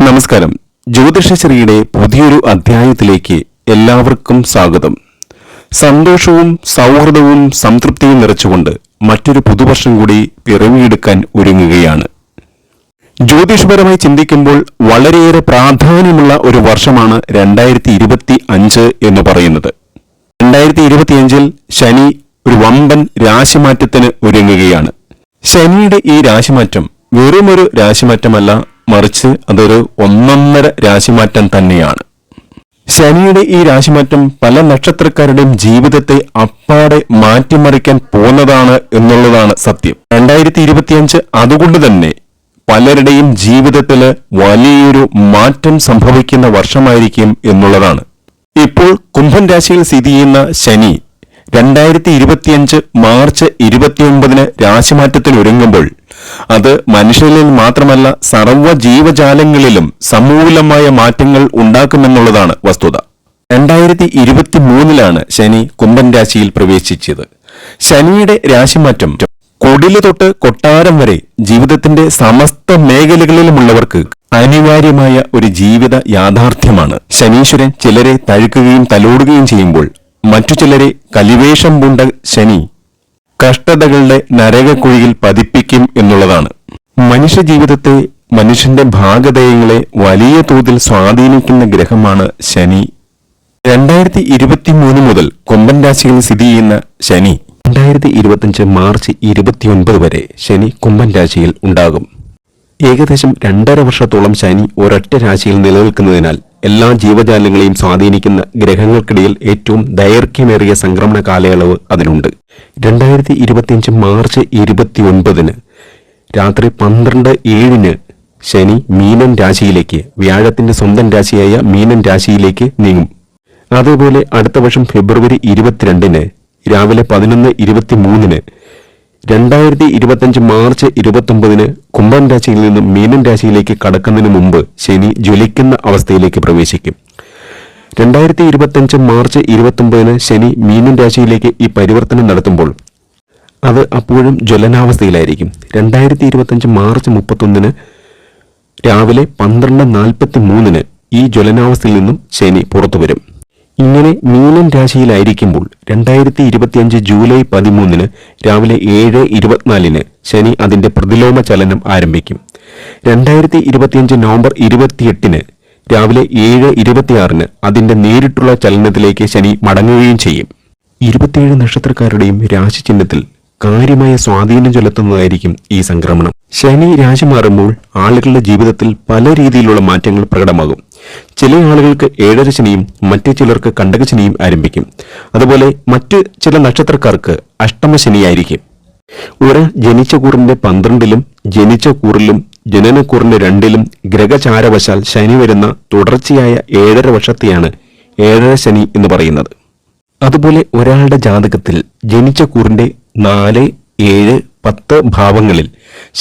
നമസ്കാരം. ജ്യോതിഷശ്രീയുടെ പുതിയൊരു അധ്യായത്തിലേക്ക് എല്ലാവർക്കും സ്വാഗതം. സന്തോഷവും സൗഹൃദവും സംതൃപ്തിയും നിറച്ചുകൊണ്ട് മറ്റൊരു പുതുവർഷം കൂടി പിറവിയെടുക്കാൻ ഒരുങ്ങുകയാണ്. ജ്യോതിഷപരമായി ചിന്തിക്കുമ്പോൾ വളരെയേറെ പ്രാധാന്യമുള്ള ഒരു വർഷമാണ് 2025 എന്ന് പറയുന്നത്. 2025 ശനി ഒരു വമ്പൻ രാശിമാറ്റത്തിന് ഒരുങ്ങുകയാണ്. ശനിയുടെ ഈ രാശിമാറ്റം വെറുമൊരു രാശിമാറ്റമല്ല, മറിച്ച് അതൊരു ഒന്നൊന്നര രാശിമാറ്റം തന്നെയാണ്. ശനിയുടെ ഈ രാശിമാറ്റം പല നക്ഷത്രക്കാരുടെയും ജീവിതത്തെ അപ്പാടെ മാറ്റിമറിക്കാൻ പോകുന്നതാണ് എന്നുള്ളതാണ് സത്യം. 2025 അതുകൊണ്ട് തന്നെ പലരുടെയും ജീവിതത്തില് വലിയൊരു മാറ്റം സംഭവിക്കുന്ന വർഷമായിരിക്കും എന്നുള്ളതാണ്. ഇപ്പോൾ കുംഭൻ രാശിയിൽ സ്ഥിതി ചെയ്യുന്ന ശനി 2025 മാർച്ച് 29 രാശിമാറ്റത്തിന് ഒരുങ്ങുമ്പോൾ അത് മനുഷ്യരിൽ മാത്രമല്ല സർവ്വ ജീവജാലങ്ങളിലും സമൂലമായ മാറ്റങ്ങൾ ഉണ്ടാക്കുമെന്നുള്ളതാണ് വസ്തുത. 2023 ശനി കുംഭൻ രാശിയിൽ പ്രവേശിച്ചത്. ശനിയുടെ രാശിമാറ്റം കൊടില് തൊട്ട് കൊട്ടാരം വരെ ജീവിതത്തിന്റെ സമസ്ത മേഖലകളിലുമുള്ളവർക്ക് അനിവാര്യമായ ഒരു ജീവിത യാഥാർത്ഥ്യമാണ്. ശനീശ്വരൻ ചിലരെ തഴുകുകയും തലോടുകയും ചെയ്യുമ്പോൾ മറ്റു ചിലരെ കലിവേഷം പൂണ്ട ശനി കഷ്ടതകളുടെ നരകക്കുഴിയിൽ പതിപ്പിക്കും എന്നുള്ളതാണ്. മനുഷ്യജീവിതത്തെ, മനുഷ്യന്റെ ഭാഗധേയങ്ങളെ വലിയ തോതിൽ സ്വാധീനിക്കുന്ന ഗ്രഹമാണ് ശനി. 2023 മുതൽ കുംഭൻ രാശിയിൽ സ്ഥിതി ചെയ്യുന്ന ശനി 2025 മാർച്ച് 29 വരെ ശനി കുംഭൻ രാശിയിൽ ഉണ്ടാകും. ഏകദേശം 2.5 വർഷത്തോളം ശനി ഒരൊറ്റ രാശിയിൽ നിലനിൽക്കുന്നതിനാൽ എല്ലാ ജീവജാലങ്ങളെയും സ്വാധീനിക്കുന്ന ഗ്രഹങ്ങൾക്കിടയിൽ ഏറ്റവും ദൈർഘ്യമേറിയ സംക്രമണ കാലയളവ് അതിനുണ്ട്. 2025 മാർച്ച് 29 രാത്രി 12:07 ശനി മീനൻ രാശിയിലേക്ക്, വ്യാഴത്തിന്റെ സ്വന്തം രാശിയായ മീനൻ രാശിയിലേക്ക് നീങ്ങും. അതേപോലെ അടുത്ത വർഷം ഫെബ്രുവരി 22 രാവിലെ 11:23 2025 മാർച്ച് 29 കുംഭൻ രാശിയിൽ നിന്നും മീനൻ രാശിയിലേക്ക് കടക്കുന്നതിന് മുമ്പ് ശനി ജ്വലിക്കുന്ന അവസ്ഥയിലേക്ക് പ്രവേശിക്കും. 2025 മാർച്ച് 29 ശനി മീനൻ രാശിയിലേക്ക് ഈ പരിവർത്തനം നടത്തുമ്പോൾ അത് അപ്പോഴും ജ്വലനാവസ്ഥയിലായിരിക്കും. 2025 മാർച്ച് 31 രാവിലെ 12:43 ഈ ജ്വലനാവസ്ഥയിൽ നിന്നും ശനി പുറത്തുവരും. ഇങ്ങനെ മീനൻ രാശിയിലായിരിക്കുമ്പോൾ 2025 ജൂലൈ 13 രാവിലെ 7:24 ശനി അതിന്റെ പ്രതിലോമ ചലനം ആരംഭിക്കും. 2025 നവംബർ 28 രാവിലെ 7:26 അതിന്റെ നേരിട്ടുള്ള ചലനത്തിലേക്ക് ശനി മടങ്ങുകയും ചെയ്യും. 27 നക്ഷത്രക്കാരുടെയും രാശിചിഹ്നത്തിൽ കാര്യമായ സ്വാധീനം ചെലുത്തുന്നതായിരിക്കും ഈ സംക്രമണം. ശനി രാശി മാറുമ്പോൾ ആളുകളുടെ ജീവിതത്തിൽ പല രീതിയിലുള്ള മാറ്റങ്ങൾ പ്രകടമാകും. ചില ആളുകൾക്ക് ഏഴര ശനിയും മറ്റു ചിലർക്ക് കണ്ടകശനിയും ആരംഭിക്കും. അതുപോലെ മറ്റ് ചില നക്ഷത്രക്കാർക്ക് അഷ്ടമശനിയായിരിക്കും. ഒരാൾ ജനിച്ച കൂറിന്റെ 12-ലും ജനിച്ച കൂറിലും ജനനക്കൂറിന്റെ 2-ലും ഗ്രഹചാരവശാൽ ശനി വരുന്ന തുടർച്ചയായ 7.5 വർഷത്തെയാണ് ഏഴര ശനി എന്ന് പറയുന്നത്. അതുപോലെ ഒരാളുടെ ജാതകത്തിൽ ജനിച്ച കൂറിന്റെ 4, 7, 10 ഭാവങ്ങളിൽ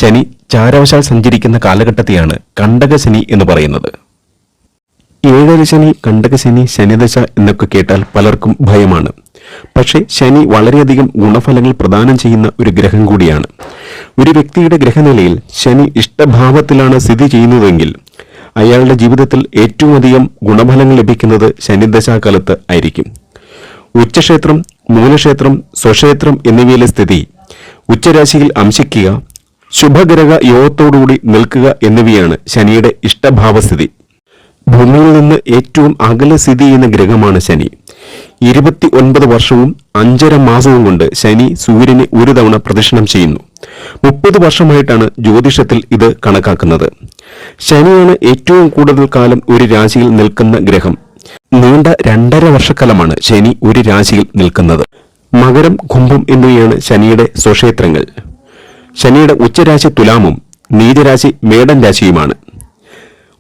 ശനി ചാരവശാൽ സഞ്ചരിക്കുന്ന കാലഘട്ടത്തെയാണ് കണ്ടകശനി എന്ന് പറയുന്നത്. ഏഴര ശനി, കണ്ടകശനി, ശനിദശ എന്നൊക്കെ കേട്ടാൽ പലർക്കും ഭയമാണ്. പക്ഷേ ശനി വളരെയധികം ഗുണഫലങ്ങൾ പ്രദാനം ചെയ്യുന്ന ഒരു ഗ്രഹം കൂടിയാണ്. ഒരു വ്യക്തിയുടെ ഗ്രഹനിലയിൽ ശനി ഇഷ്ടഭാവത്തിലാണ് സ്ഥിതി ചെയ്യുന്നതെങ്കിൽ അയാളുടെ ജീവിതത്തിൽ ഏറ്റവും അധികം ഗുണഫലങ്ങൾ ലഭിക്കുന്നത് ശനിദശാകാലത്ത് ആയിരിക്കും. ഉച്ചക്ഷേത്രം, മൂലക്ഷേത്രം, സ്വക്ഷേത്രം എന്നിവയിലെ സ്ഥിതി, ഉച്ചരാശിയിൽ അംശിക്കുക, ശുഭഗ്രഹ യോഗത്തോടുകൂടി നിൽക്കുക എന്നിവയാണ് ശനിയുടെ ഇഷ്ടഭാവസ്ഥിതി. ഭൂമിയിൽ നിന്ന് ഏറ്റവും അകലെ സ്ഥിതി ചെയ്യുന്ന ഗ്രഹമാണ് ശനി. 29 വർഷവും 5.5 മാസവും കൊണ്ട് ശനി സൂര്യനെ ഒരു തവണ പ്രദക്ഷിണം ചെയ്യുന്നു. 30 വർഷമായിട്ടാണ് ജ്യോതിഷത്തിൽ ഇത് കണക്കാക്കുന്നത്. ശനിയാണ് ഏറ്റവും കൂടുതൽ കാലം ഒരു രാശിയിൽ നിൽക്കുന്ന ഗ്രഹം. നീണ്ട 2.5 വർഷക്കാലമാണ് ശനി ഒരു രാശിയിൽ നിൽക്കുന്നത്. മകരം, കുംഭം എന്നിവയാണ് ശനിയുടെ സ്വക്ഷേത്രങ്ങൾ. ശനിയുടെ ഉച്ചരാശി തുലാമും നീചരാശി മേടൻ രാശിയുമാണ്.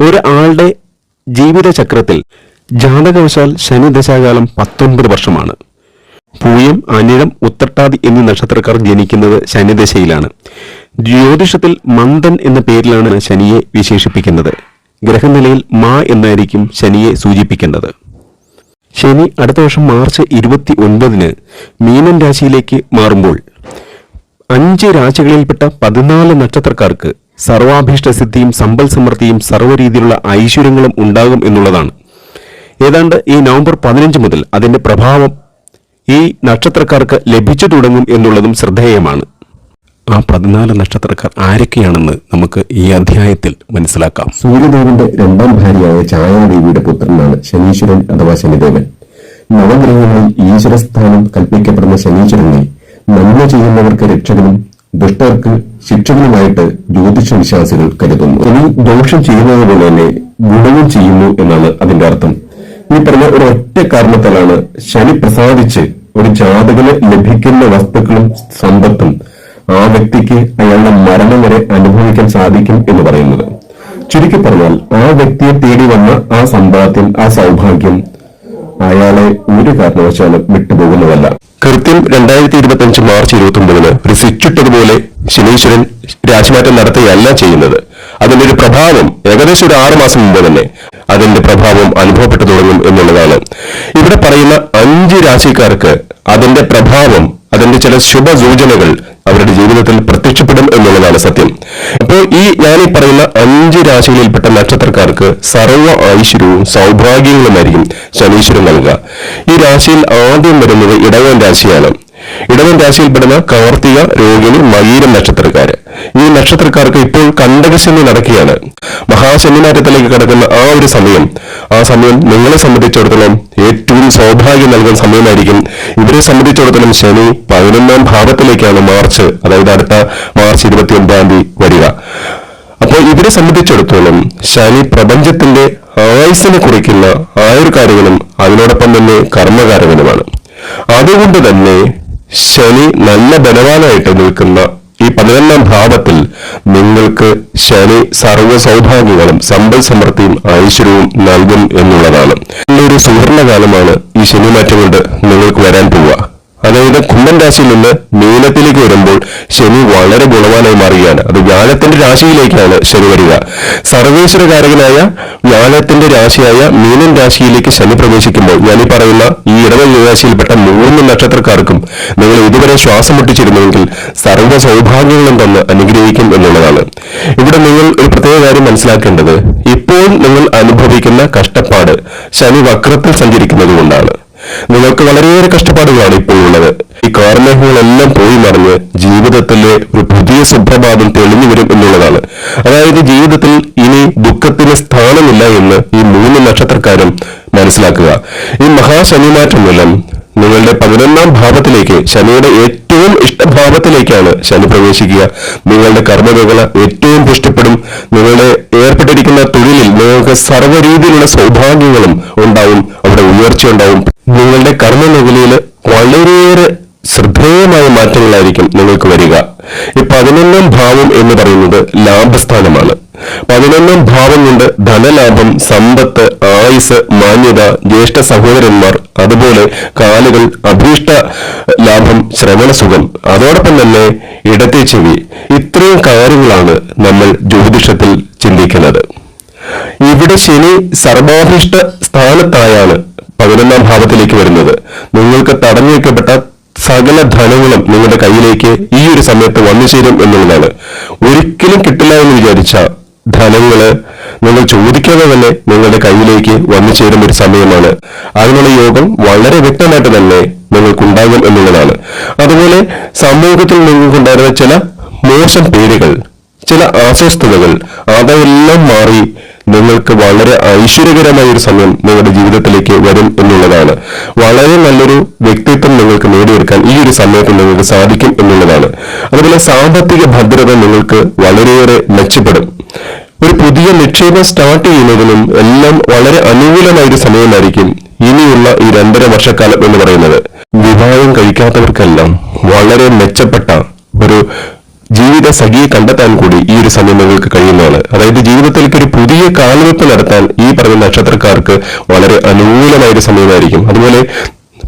ഒരാളുടെ ജീവിതചക്രത്തിൽ ജാതകവശാൽ ശനിദശാകാലം 19 വർഷമാണ്. പൂയം, അനിഴം, ഉത്രട്ടാതി എന്നീ നക്ഷത്രക്കാർ ജനിക്കുന്നത് ശനിദശയിലാണ്. ജ്യോതിഷത്തിൽ മന്ദൻ എന്ന പേരിലാണ് ശനിയെ വിശേഷിപ്പിക്കുന്നത്. ഗ്രഹനിലയിൽ മാ എന്നായിരിക്കും ശനിയെ സൂചിപ്പിക്കേണ്ടത്. ശനി അടുത്ത വർഷം മാർച്ച് 29 മീനൻ രാശിയിലേക്ക് മാറുമ്പോൾ 5 രാശികളിൽപ്പെട്ട 14 നക്ഷത്രക്കാർക്ക് സർവാഭീഷ്ടസിദ്ധിയും സമ്പൽ സമൃദ്ധിയും സർവ്വരീതിയിലുള്ള ഐശ്വര്യങ്ങളും ഉണ്ടാകും എന്നുള്ളതാണ്. ഏതാണ്ട് ഈ നവംബർ 15 മുതൽ അതിന്റെ പ്രഭാവം ഈ നക്ഷത്രക്കാർക്ക് ലഭിച്ചു തുടങ്ങും എന്നുള്ളതും ശ്രദ്ധേയമാണ്. ആ 14 നക്ഷത്രക്കാർ ആരൊക്കെയാണെന്ന് നമുക്ക് ഈ അധ്യായത്തിൽ മനസ്സിലാക്കാം. സൂര്യദേവന്റെ രണ്ടാം ഭാര്യയായ ഛായാദേവിയുടെ പുത്രനാണ് ശനീശ്വരൻ അഥവാ ശനിദേവൻ. നവഗ്രഹങ്ങളിൽ ഈശ്വരസ്ഥാനം കൽപ്പിക്കപ്പെടുന്ന ശനീശ്വരനെ നന്മ ചെയ്യുന്നവർക്ക് രക്ഷകനും ദുഷ്ടർക്ക് ശിക്ഷകനുമായിട്ട് ജ്യോതിഷ വിശ്വാസികൾ കരുതുന്നു. ശനി ദോഷം ചെയ്യുന്നത് പോലെ തന്നെ ഗുണവും ചെയ്യുന്നു എന്നാണ് അതിന്റെ അർത്ഥം. ഈ പറഞ്ഞ ഒരു ഒറ്റ കാരണത്താലാണ് ശനി പ്രസാദിച്ച് ഒരു ജാതകന് ലഭിക്കുന്ന വസ്തുക്കളും സമ്പത്തും ആ വ്യക്തിക്ക് അയാളുടെ മരണം വരെ അനുഭവിക്കാൻ സാധിക്കും എന്ന് പറയുന്നത്. ചുരുക്കി പറഞ്ഞാൽ ആ വ്യക്തിയെ തേടി വന്ന ആ സമ്പാദ്യം, ആ സൗഭാഗ്യം അയാളെ ഒരു കാരണവശാലും വിട്ടുപോകുന്നതല്ല. കൃത്യം 2025 മാർച്ച് 29 ഒരു സ്വിച്ചിട്ടതുപോലെ ശനീശ്വരൻ രാശിമാറ്റം നടത്തുകയല്ല ചെയ്യുന്നത്. അതിന്റെ ഒരു പ്രഭാവം ഏകദേശം ഒരു 6 മാസം മുമ്പ് തന്നെ അതിന്റെ പ്രഭാവം അനുഭവപ്പെട്ടു തുടങ്ങും എന്നുള്ളതാണ്. ഇവിടെ പറയുന്ന 5 രാശിക്കാർക്ക് അതിന്റെ പ്രഭാവം, അതിന്റെ ചില ശുഭസൂചനകൾ അവരുടെ ജീവിതത്തിൽ പ്രത്യക്ഷപ്പെടും എന്നുള്ളതാണ് സത്യം. അപ്പോൾ ഞാനീ പറയുന്ന 5 രാശികളിൽപ്പെട്ട നക്ഷത്രക്കാർക്ക് സർവ്വ ഐശ്വര്യവും സൗഭാഗ്യങ്ങളുമായിരിക്കും ശനീശ്വരൻ നൽകുക. ഈ രാശിയിൽ ആദ്യം വരുന്നത് ഇടവൻ രാശിയാണ്. ഇടവൻ രാശിയിൽപ്പെടുന്ന കാർത്തിക, രോഹിണി, മകീരം നക്ഷത്രക്കാര്. ഈ നക്ഷത്രക്കാർക്ക് ഇപ്പോൾ കണ്ടകശനി നടക്കുകയാണ്. മഹാശനിമാറ്റത്തിലേക്ക് കടക്കുന്ന ആ സമയം നിങ്ങളെ സംബന്ധിച്ചിടത്തോളം ഏറ്റവും സൗഭാഗ്യം നൽകുന്ന സമയമായിരിക്കും. ഇവരെ സംബന്ധിച്ചിടത്തോളം ശനി 11ാം ഭാവത്തിലേക്കാണ് അതായത് അടുത്ത മാർച്ച് 29 വരിക. അപ്പോൾ ഇവരെ സംബന്ധിച്ചിടത്തോളം ശനി പ്രപഞ്ചത്തിന്റെ ആയുസ്സിനെ കുറിക്കുന്ന ആയുർകാരകനും അതിനോടൊപ്പം തന്നെ കർമ്മകാരകനുമാണ്. അതുകൊണ്ട് തന്നെ ശനി നല്ല ബലവാനായിട്ട് നിൽക്കുന്ന ഈ 11ാം ഭാവത്തിൽ നിങ്ങൾക്ക് ശനി സർവ്വ സൗഭാഗ്യങ്ങളും സമ്പൽ സമൃദ്ധിയും ഐശ്വര്യവും നൽകും എന്നുള്ളതാണ്. ഒരു സുവർണകാലമാണ് ഈ ശനിമാറ്റം കൊണ്ട് നിങ്ങൾക്ക് വരാൻ പോവുക. അതായത് കുംഭൻ രാശിയിൽ നിന്ന് മീനത്തിലേക്ക് വരുമ്പോൾ ശനി വളരെ ഗുണവാനായി മാറുകയാണ്. അത് വ്യാഴത്തിന്റെ രാശിയിലേക്കാണ് ശനി വരിക. സർവേശ്വരകാരകനായ വ്യാഴത്തിന്റെ രാശിയായ മീനൻ രാശിയിലേക്ക് ശനി പ്രവേശിക്കുമ്പോൾ ഞാനീ പറയുന്ന ഈ ഇടവൻ രാശിയിൽപ്പെട്ട 3 നക്ഷത്രക്കാർക്കും നിങ്ങൾ ഇതുവരെ ശ്വാസം മുട്ടിച്ചിരുന്നുവെങ്കിൽ സർവ്വ സൗഭാഗ്യങ്ങളും തന്ന് അനുഗ്രഹിക്കും എന്നുള്ളതാണ്. ഇവിടെ നിങ്ങൾ ഒരു പ്രത്യേക കാര്യം മനസ്സിലാക്കേണ്ടത്, ഇപ്പോൾ നിങ്ങൾ അനുഭവിക്കുന്ന കഷ്ടപ്പാട് ശനി വക്രത്തിൽ സഞ്ചരിക്കുന്നത് കൊണ്ടാണ്. നിങ്ങൾക്ക് വളരെയേറെ കഷ്ടപ്പാടുകളാണ് ഇപ്പോൾ ഉള്ളത്. ഈ കാർമേഘങ്ങളെല്ലാം പോയി മറിഞ്ഞ് ജീവിതത്തിലെ ഒരു പുതിയ സുപ്രഭാതം തെളിഞ്ഞു വരും എന്നുള്ളതാണ്. അതായത് ജീവിതത്തിൽ ഇനി ദുഃഖത്തിന് സ്ഥാനമില്ല എന്ന് ഈ 3 നക്ഷത്രക്കാരും മനസ്സിലാക്കുക. ഈ മഹാശനിമാറ്റം മൂലം നിങ്ങളുടെ 11ാം ഭാവത്തിലേക്ക്, ശനിയുടെ ഏറ്റവും ഇഷ്ടഭാവത്തിലേക്കാണ് ശനി പ്രവേശിക്കുക. നിങ്ങളുടെ കർമ്മമേഖല ഏറ്റവും പുഷ്ടിപ്പെടും. നിങ്ങളുടെ ഏർപ്പെട്ടിരിക്കുന്ന തൊഴിലിൽ നിങ്ങൾക്ക് സർവ്വരീതിയിലുള്ള സൗഭാഗ്യങ്ങളും ഉണ്ടാവും, അവിടെ ഉയർച്ച ഉണ്ടാവും. നിങ്ങളുടെ കർമ്മമേഖലയിൽ വളരെയേറെ ശ്രദ്ധേയമായ മാറ്റങ്ങളായിരിക്കും നിങ്ങൾക്ക് വരിക. ഈ 11ാം ഭാവം എന്ന് പറയുന്നത് ലാഭസ്ഥാനമാണ്. 11ാം ഭാവം കൊണ്ട് ധനലാഭം, സമ്പത്ത്, ആയുസ്, മാന്യത, ജ്യേഷ്ഠ സഹോദരന്മാർ, അതുപോലെ കാലുകൾ, അഭീഷ്ട ലാഭം, ശ്രവണസുഖം, അതോടൊപ്പം തന്നെ ഇടത്തെ ചെവി, ഇത്രയും കാര്യങ്ങളാണ് നമ്മൾ ജ്യോതിഷത്തിൽ ചിന്തിക്കുന്നത്. ഇവിടെ ശനി സർവാഭീഷ്ട സ്ഥാനത്തായാണ് 11ാം ഭാവത്തിലേക്ക് വരുന്നത്. നിങ്ങൾക്ക് തടഞ്ഞു വെക്കപ്പെട്ട സകല ധനങ്ങളും നിങ്ങളുടെ കയ്യിലേക്ക് ഈ ഒരു സമയത്ത് വന്നു ചേരും എന്നുള്ളതാണ്. ഒരിക്കലും കിട്ടില്ല എന്ന് വിചാരിച്ച ധനങ്ങള് നിങ്ങൾ ചോദിക്കാതെ തന്നെ നിങ്ങളുടെ കയ്യിലേക്ക് വന്നു ചേരുന്ന ഒരു സമയമാണ്. അതിനുള്ള യോഗം വളരെ വ്യക്തമായിട്ട് തന്നെ നിങ്ങൾക്കുണ്ടാകും എന്നുള്ളതാണ്. അതുപോലെ സമൂഹത്തിൽ നിങ്ങൾക്കുണ്ടായിരുന്ന ചില മോശം പേരുകൾ, ചില അസ്വസ്ഥതകൾ, അതെല്ലാം മാറി നിങ്ങൾക്ക് വളരെ ഐശ്വര്യകരമായ ഒരു സമയം നിങ്ങളുടെ ജീവിതത്തിലേക്ക് വരും എന്നുള്ളതാണ്. വളരെ നല്ലൊരു വ്യക്തിത്വം നിങ്ങൾക്ക് നേടിയെടുക്കാൻ ഈ ഒരു സമയത്ത് നിങ്ങൾക്ക് സാധിക്കും എന്നുള്ളതാണ്. അതുപോലെ സാമ്പത്തിക ഭദ്രത നിങ്ങൾക്ക് വളരെയേറെ മെച്ചപ്പെടും. ഒരു പുതിയ നിക്ഷേപം സ്റ്റാർട്ട് ചെയ്യുന്നതിനും എല്ലാം വളരെ അനുകൂലമായൊരു സമയമായിരിക്കും ഇനിയുള്ള ഈ 2.5 വർഷക്കാലം എന്ന് പറയുന്നത്. വിവാഹം കഴിക്കാത്തവർക്കെല്ലാം വളരെ മെച്ചപ്പെട്ട ഒരു ജീവിത സഖിയെ കണ്ടെത്താൻ കൂടി ഈ ഒരു സമയം നിങ്ങൾക്ക് കഴിയുന്നതാണ്. അതായത് ജീവിതത്തിലേക്ക് ഒരു പുതിയ കാൽവെപ്പ് നടത്താൻ ഈ പറയുന്ന നക്ഷത്രക്കാർക്ക് വളരെ അനുകൂലമായ ഒരു സമയമായിരിക്കും. അതുപോലെ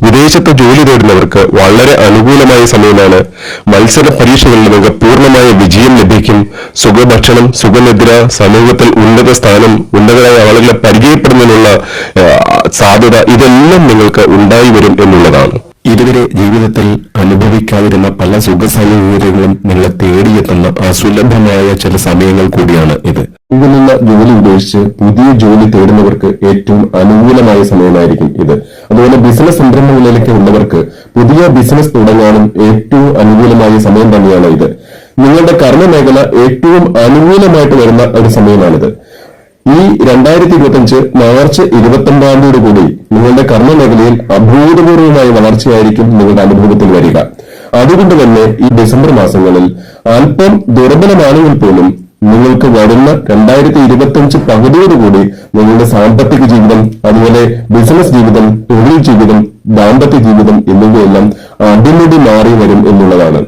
വിദേശത്ത് ജോലി തേടുന്നവർക്ക് വളരെ അനുകൂലമായ സമയമാണ്. മത്സര പരീക്ഷകളിൽ നിങ്ങൾക്ക് പൂർണ്ണമായ വിജയം ലഭിക്കും. സുഖഭക്ഷണം, സുഖനിദ്ര, സമൂഹത്തിൽ ഉന്നത സ്ഥാനം, ഉന്നതരായ ആളുകളെ പരിചയപ്പെടുന്നതിനുള്ള സാധ്യത, ഇതെല്ലാം നിങ്ങൾക്ക് ഉണ്ടായി വരും എന്നുള്ളതാണ്. ഇതുവരെ ജീവിതത്തിൽ അനുഭവിക്കാതിരുന്ന പല സുഖസൗകര്യങ്ങളും നിങ്ങളെ തേടിയെത്തുന്ന അസുലഭമായ ചില സമയങ്ങൾ കൂടിയാണ് ഇത്. നിന്നുള്ള ജോലി ഉപേക്ഷിച്ച് പുതിയ ജോലി തേടുന്നവർക്ക് ഏറ്റവും അനുകൂലമായ സമയമായിരിക്കും ഇത്. അതുപോലെ ബിസിനസ് സംരംഭങ്ങളിലേക്ക് ഉള്ളവർക്ക് പുതിയ ബിസിനസ് തുടങ്ങാനും ഏറ്റവും അനുകൂലമായ സമയം തന്നെയാണ് ഇത്. നിങ്ങളുടെ കർമ്മമേഖല ഏറ്റവും അനുകൂലമായിട്ട് വരുന്ന ഒരു സമയമാണിത്. ഈ 2025 മാർച്ച് 29 കൂടി നിങ്ങളുടെ കർമ്മമേഖലയിൽ അഭൂതപൂർവമായ വളർച്ചയായിരിക്കും നിങ്ങളുടെ അനുഭവത്തിൽ വരിക. അതുകൊണ്ട് തന്നെ ഈ ഡിസംബർ മാസങ്ങളിൽ അല്പം ദുർബലമാണെങ്കിൽ പോലും നിങ്ങൾക്ക് വരുന്ന 2025 പകുതിയോടുകൂടി നിങ്ങളുടെ സാമ്പത്തിക ജീവിതം, അതുപോലെ ബിസിനസ് ജീവിതം, തൊഴിൽ ജീവിതം, ദാമ്പത്യ ജീവിതം എന്നിവയെല്ലാം അടിമുടി മാറി വരും എന്നുള്ളതാണ്.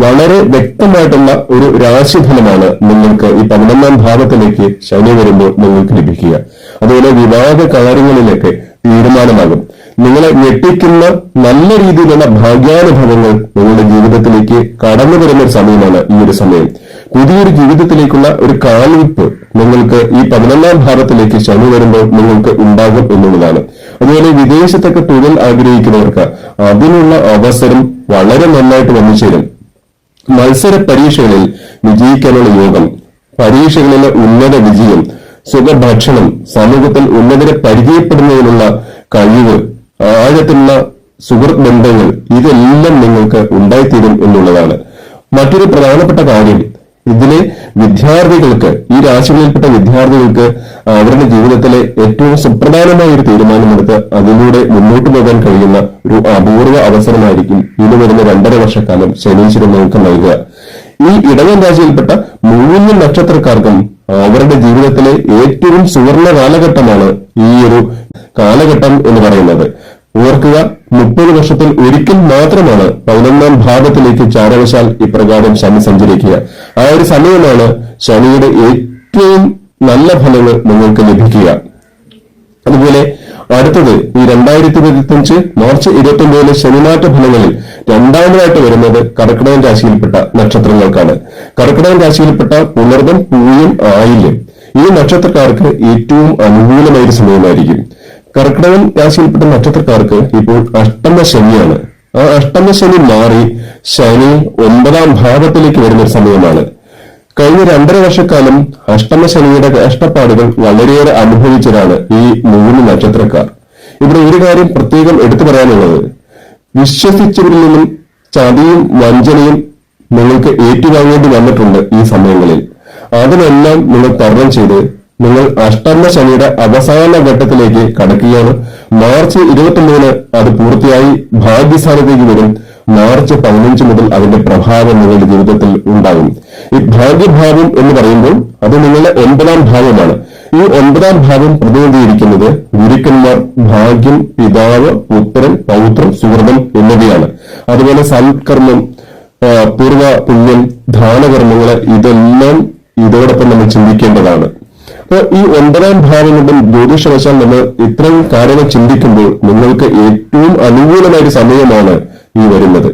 വളരെ വ്യക്തമായിട്ടുള്ള ഒരു രാശിഫലമാണ് നിങ്ങൾക്ക് ഈ 11ാം ഭാവത്തിലേക്ക് ശനി വരുമ്പോൾ നിങ്ങൾക്ക് ലഭിക്കുക. അതുപോലെ വിവാഹ കാര്യങ്ങളിലേക്ക് തീരുമാനമാകും. നിങ്ങളെ ഞെട്ടിക്കുന്ന നല്ല രീതിയിലുള്ള ഭാഗ്യാനുഭവങ്ങൾ നിങ്ങളുടെ ജീവിതത്തിലേക്ക് കടന്നു വരുന്ന ഒരു സമയമാണ് ഈ ഒരു സമയം. പുതിയൊരു ജീവിതത്തിലേക്കുള്ള ഒരു കാൽവെപ്പ് നിങ്ങൾക്ക് ഈ 11ാം ഭാവത്തിലേക്ക് ശനി വരുമ്പോൾ നിങ്ങൾക്ക് ഉണ്ടാകും എന്നുള്ളതാണ്. അതുപോലെ വിദേശത്തൊക്കെ തൊഴിൽ ആഗ്രഹിക്കുന്നവർക്ക് അതിനുള്ള അവസരം വളരെ നന്നായിട്ട് വന്നു ചേരും. മത്സര പരീക്ഷകളിൽ വിജയിക്കാനുള്ള യോഗം, പരീക്ഷകളിലെ ഉന്നത വിജയം, സുഖഭക്ഷണം, സമൂഹത്തിൽ ഉന്നതരെ പരിചയപ്പെടുന്നതിനുള്ള കഴിവ്, ആഴത്തിലുള്ള സുഹൃത്ത് ബന്ധങ്ങൾ, ഇതെല്ലാം നിങ്ങൾക്ക് ഉണ്ടായിത്തീരും എന്നുള്ളതാണ്. മറ്റൊരു പ്രധാനപ്പെട്ട കാര്യം, ഇതിലെ വിദ്യാർത്ഥികൾക്ക്, ഈ രാശികളിൽപ്പെട്ട വിദ്യാർത്ഥികൾക്ക് അവരുടെ ജീവിതത്തിലെ ഏറ്റവും സുപ്രധാനമായ ഒരു തീരുമാനമെടുത്ത് അതിലൂടെ മുന്നോട്ട് പോകാൻ കഴിയുന്ന ഒരു അപൂർവ അവസരമായിരിക്കും ഇനി വരുന്ന 2.5 വർഷക്കാലം ശനീശ്വരൻ നിങ്ങൾക്ക് നൽകുക. ഈ ഇടവൻ രാശിയിൽപ്പെട്ട 3 നക്ഷത്രക്കാർക്കും അവരുടെ ജീവിതത്തിലെ ഏറ്റവും സുവർണ കാലഘട്ടമാണ് ഈ ഒരു കാലഘട്ടം എന്ന് പറയുന്നത്. ഓർക്കുക, 30 വർഷത്തിൽ ഒരിക്കൽ മാത്രമാണ് 11ാം ഭാവത്തിലേക്ക് ചാരവശാൽ ഇപ്രകാരം ശനി സഞ്ചരിക്കുക. ആ ഒരു സമയമാണ് ശനിയുടെ ഏറ്റവും നല്ല ഫലങ്ങൾ നിങ്ങൾക്ക് ലഭിക്കുക. അതുപോലെ അടുത്തത് ഈ 2025 മാർച്ച് 29 ശനിമാറ്റ ഫലങ്ങളിൽ രണ്ടാമതായിട്ട് വരുന്നത് കർക്കിടകൻ രാശിയിൽപ്പെട്ട നക്ഷത്രങ്ങൾക്കാണ്. കർക്കിടകൻ രാശിയിൽപ്പെട്ട പുണർദം, പൂയം, ആയില്യം ഈ നക്ഷത്രക്കാർക്ക് ഏറ്റവും അനുകൂലമായ ഒരു സമയമായിരിക്കും. കർക്കിടകൻ രാശിയിൽപ്പെട്ട നക്ഷത്രക്കാർക്ക് ഇപ്പോൾ അഷ്ടമ ശനിയാണ്. ആ അഷ്ടമ ശനി മാറി ശനി 9ാം ഭാവത്തിലേക്ക് വരുന്ന ഒരു സമയമാണ്. കഴിഞ്ഞ 2.5 വർഷക്കാലം അഷ്ടമ ശനിയുടെ കഷ്ടപ്പാടുകൾ വളരെയേറെ അനുഭവിച്ചതാണ് ഈ 3 നക്ഷത്രക്കാർ. ഇവിടെ ഒരു കാര്യം പ്രത്യേകം എടുത്തു പറയാനുള്ളത്, വിശ്വസിച്ചവരിൽ നിന്നും ചതിയും വഞ്ചനയും നിങ്ങൾക്ക് ഏറ്റുവാങ്ങേണ്ടി വന്നിട്ടുണ്ട് ഈ സമയങ്ങളിൽ. അതിനെല്ലാം നിങ്ങൾ തരണം ചെയ്ത് നിങ്ങൾ അഷ്ടമ ശനിയുടെ അവസാന ഘട്ടത്തിലേക്ക് കടക്കുകയാണ്. മാർച്ച് 29 അത് പൂർത്തിയായി ഭാഗ്യസ്ഥാനത്തേക്ക് വരും. മാർച്ച് 15 മുതൽ അതിന്റെ പ്രഭാവം നിങ്ങളുടെ ജീവിതത്തിൽ ഉണ്ടാകും. ഈ ഭാഗ്യഭാവം എന്ന് പറയുമ്പോൾ അത് നിങ്ങളുടെ 9ാം ഭാവമാണ്. ഈ 9ാം ഭാവം പ്രതിനിധീകരിക്കുന്നത് ഗുരുക്കന്മാർ, ഭാഗ്യം, പിതാവ്, പുത്രൻ, പൗത്രം, സുഹൃതം എന്നിവയാണ്. അതുപോലെ സൽക്കർമ്മം, പൂർവ്വ പുണ്യം, ദാനകർമ്മങ്ങൾ, ഇതെല്ലാം ഇതോടൊപ്പം നമ്മൾ ചിന്തിക്കേണ്ടതാണ്. അപ്പൊ ഈ 9ാം ഭാവം കൊണ്ടും ജ്യോതിഷവശാൽ നമ്മൾ ഇത്രയും കാര്യങ്ങൾ ചിന്തിക്കുമ്പോൾ നിങ്ങൾക്ക് ഏറ്റവും അനുകൂലമായ ഒരു സമയമാണ് ഈ വരുന്നത്.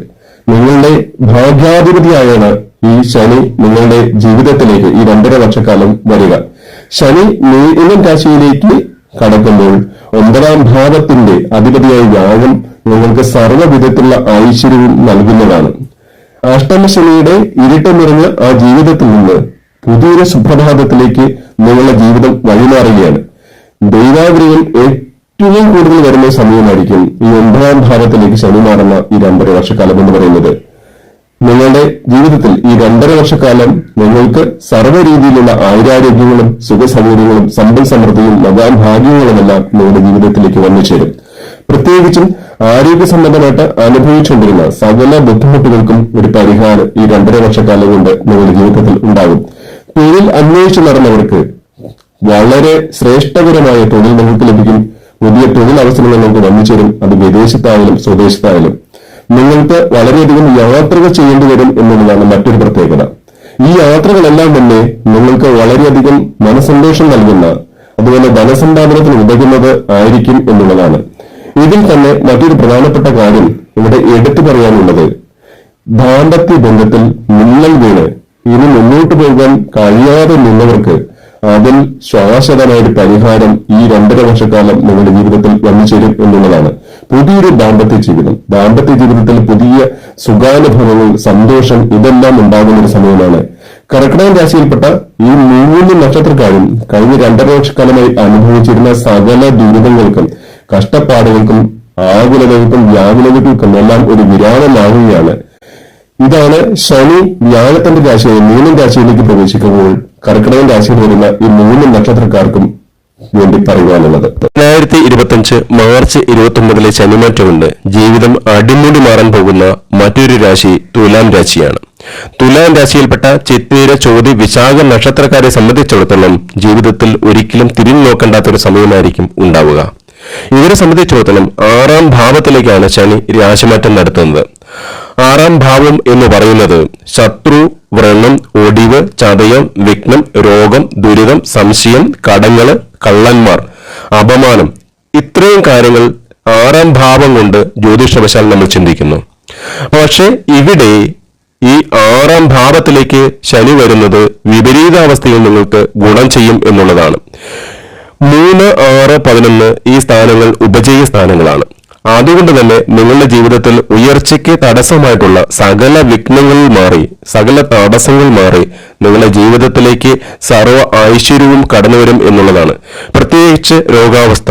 നിങ്ങളുടെ ഭാഗ്യാധിപതിയായാണ് ഈ ശനി നിങ്ങളുടെ ജീവിതത്തിലേക്ക് ഈ 2.5 വർഷക്കാലം വരിക. ശനി മീനം രാശിയിലേക്ക് കടക്കുമ്പോൾ 9ാം ഭാവത്തിന്റെ അധിപതിയായ വ്യാഴം നിങ്ങൾക്ക് സർവ്വവിധത്തിലുള്ള ഐശ്വര്യവും നൽകുന്നതാണ്. അഷ്ടമശനിയുടെ ഇരുട്ട് നിറഞ്ഞ ആ ജീവിതത്തിൽ നിന്ന് പുതിയൊരു സുപ്രഭാതത്തിലേക്ക് നിങ്ങളുടെ ജീവിതം വഴിമാറുകയാണ്. ദൈവാഗ്രഹം ഏറ്റവും കൂടുതൽ വരുന്ന സമയമായിരിക്കും ഈ 9ാം ഭാവത്തിലേക്ക് ശനി മാറുന്ന ഈ 2.5 വർഷക്കാലം എന്ന് പറയുന്നത്. നിങ്ങളുടെ ജീവിതത്തിൽ ഈ 2.5 വർഷക്കാലം നിങ്ങൾക്ക് സർവ്വ രീതിയിലുള്ള ആയുരാരോഗ്യങ്ങളും സുഖസൗകര്യങ്ങളും സമ്പൽ സമൃദ്ധിയും മഹാഭാഗ്യങ്ങളുമെല്ലാം നിങ്ങളുടെ ജീവിതത്തിലേക്ക് വന്നു ചേരും. പ്രത്യേകിച്ചും ആരോഗ്യ സംബന്ധമായിട്ട് അനുഭവിച്ചുകൊണ്ടിരുന്ന സകല ബുദ്ധിമുട്ടുകൾക്കും ഒരു പരിഹാരം ഈ 2.5 വർഷക്കാലം കൊണ്ട് നിങ്ങളുടെ ജീവിതത്തിൽ ഉണ്ടാകും. തൊഴിൽ അന്വേഷിച്ച് നടന്നവർക്ക് വളരെ ശ്രേഷ്ഠകരമായ തൊഴിൽ നിങ്ങൾക്ക് ലഭിക്കും. പുതിയ തൊഴിൽ അവസരങ്ങൾ നിങ്ങൾക്ക് വന്നു ചേരും. അത് വിദേശത്തായാലും സ്വദേശത്തായാലും. നിങ്ങൾക്ക് വളരെയധികം യാത്രകൾ ചെയ്യേണ്ടി വരും എന്നുള്ളതാണ് മറ്റൊരു പ്രത്യേകത. ഈ യാത്രകളെല്ലാം തന്നെ നിങ്ങൾക്ക് വളരെയധികം മനസ്സന്തോഷം നൽകുന്ന, അതുപോലെ ധനസമ്പാദനത്തിന് ഉതകുന്നത് ആയിരിക്കും എന്നുള്ളതാണ്. ഇതിൽ തന്നെ മറ്റൊരു പ്രധാനപ്പെട്ട കാര്യം ഇവിടെ എടുത്തു പറയാനുള്ളത്, ദാമ്പത്യ ബന്ധത്തിൽ മിന്നൽ വീണ് ഇനി മുന്നോട്ട് പോകാൻ കഴിയാതെ നിന്നവർക്ക് അതിൽ ശാശ്വതമായ ഒരു പരിഹാരം ഈ 2.5 വർഷക്കാലം നിങ്ങളുടെ ജീവിതത്തിൽ വന്നു ചേരും എന്നുള്ളതാണ്. പുതിയൊരു ദാമ്പത്യ ജീവിതത്തിൽ പുതിയ സുഖാനുഭവങ്ങൾ, സന്തോഷം, ഇതെല്ലാം ഉണ്ടാകുന്ന ഒരു സമയമാണ്. കർക്കിടകം രാശിയിൽപ്പെട്ട ഈ 3 നക്ഷത്രക്കാരും കഴിഞ്ഞ 2.5 വർഷക്കാലമായി അനുഭവിച്ചിരുന്ന സകല ദുരിതങ്ങൾക്കും, കഷ്ടപ്പാടുകൾക്കും, ആകുലതകൾക്കും, വ്യാകുലതകൾക്കും എല്ലാം ഒരു വിരാമമാവുകയാണ്. ഇതാണ് ശനി വ്യാഴത്തിന്റെ രാശിയായ മീനൻ രാശിയിലേക്ക് പ്രവേശിക്കുമ്പോൾ കർക്കിടകൻ രാശിയിൽ വരുന്ന ഈ 3 നക്ഷത്രക്കാർക്കും വേണ്ടി പറയുവാനുള്ളത്. 2025 മാർച്ച് 29 ശനിമാറ്റം കൊണ്ട് ജീവിതം അടിമുടി മാറാൻ പോകുന്ന മറ്റൊരു രാശി തുലാം രാശിയാണ്. തുലാം രാശിയിൽപ്പെട്ട ചിത്തിര, ചോതി, വിശാഖ നക്ഷത്രക്കാരെ സംബന്ധിച്ചിടത്തോളം ജീവിതത്തിൽ ഒരിക്കലും തിരിഞ്ഞു നോക്കേണ്ടാത്തൊരു സമയമായിരിക്കും ഉണ്ടാവുക. ഇവരെ സംബന്ധിച്ചിടത്തോളം 6ാം ഭാവത്തിലേക്കാണ് ശനി രാശിമാറ്റം നടത്തുന്നത്. 6ാം ഭാവം എന്ന് പറയുന്നത് ശത്രു, വ്രണം, ഒടിവ്, ചതയം, വിഘ്നം, രോഗം, ദുരിതം, സംശയം, കടങ്ങള്, കള്ളന്മാർ, അപമാനം, ഇത്രയും കാര്യങ്ങൾ 6ാം ഭാവം കൊണ്ട് ജ്യോതിഷവശാൽ നമ്മൾ ചിന്തിക്കുന്നു. പക്ഷെ ഇവിടെ ഈ 6ാം ഭാവത്തിലേക്ക് ശനി വരുന്നത് വിപരീതാവസ്ഥയിൽ നിങ്ങൾക്ക് ഗുണം ചെയ്യും എന്നുള്ളതാണ്. 3, 6, 11 ഈ സ്ഥാനങ്ങൾ ഉപജയ സ്ഥാനങ്ങളാണ്. അതുകൊണ്ട് തന്നെ നിങ്ങളുടെ ജീവിതത്തിൽ ഉയർച്ചയ്ക്ക് തടസ്സമായിട്ടുള്ള സകല വിഘ്നങ്ങളിൽ മാറി, സകല തടസ്സങ്ങൾ മാറി നിങ്ങളുടെ ജീവിതത്തിലേക്ക് സർവ്വ ഐശ്വര്യവും കടന്നു വരും എന്നുള്ളതാണ്. പ്രത്യേകിച്ച് രോഗാവസ്ഥ,